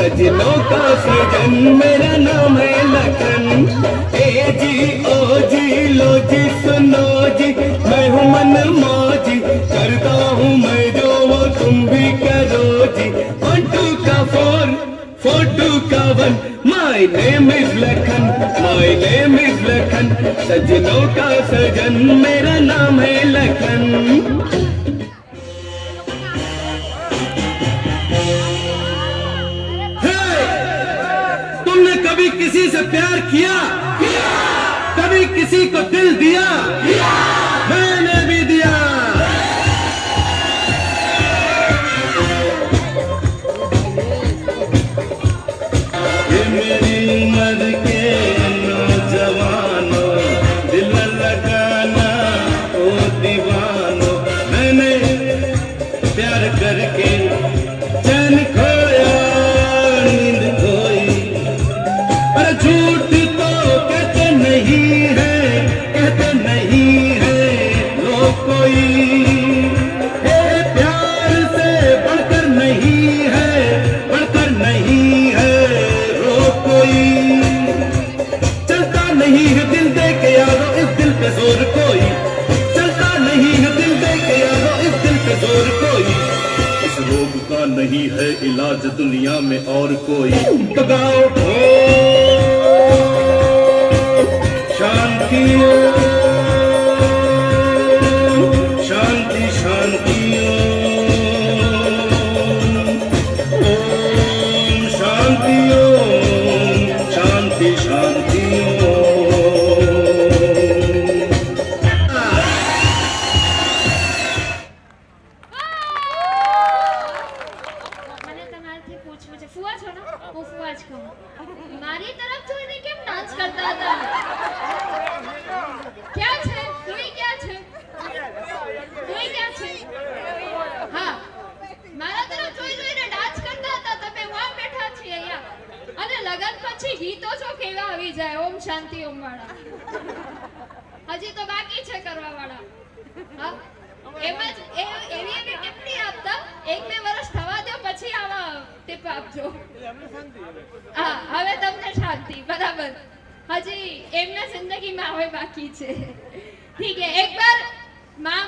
सजनों का सजन मेरा नाम है लखन। ए जी ओ जी लो जी सुनो जी मैं हूँ मन मौजी करता हूँ मैं जो वो तुम भी करो जी। 1 2 का 4 4 2 का 1 my name is Lakhan my name is Lakhan. सजनों का सजन मेरा नाम है लखन। कभी किसी से प्यार किया? कभी किसी को दिल दिया? मैंने भी दिया। ये मेरी उम्र के नौजवानों दिल लगाना ओ दीवानों। मैंने प्यार करके चैन खोया नींद खोई। झूठ तो कहते नहीं है लोग कोई। प्यार से बढ़कर नहीं है रोग कोई। चलता नहीं है दिल दे के यारो इस दिल पे जोर कोई। चलता नहीं है दिल दे के यारो इस दिल पे जोर कोई। इस रोग का नहीं है इलाज दुनिया में और कोई। तो गाओ शांति शांति शांति ओम शांति शांति शांति મને તમારાથી પૂછવું છે ફુવા છો ને હું ફુવા જ કહું મારી તરફ જોઈને કેમ નાચ કરતા હતા क्या છે તુઈ क्या છે તુઈ क्या છે હા મારા તરફ જોઈને ડાન્સ કરતા હતા તમે વાં બેઠા છીએ અહીંયા અને લગન પછી ગીતો જો કેવા આવી જાય ઓમ શાંતિ ઓમ વાળા હજી તો બાકી છે કરવા વાળા હા એમાં એવી ટિપ્પણી આપતા 1-2 વર્ષ થવા દો પછી આવા ટિપ આપજો હા હવે તમને શાંતિ બરાબર હજી એમના જિંદગીમાં હવે બાકી છે ઠીક है एक बार माँ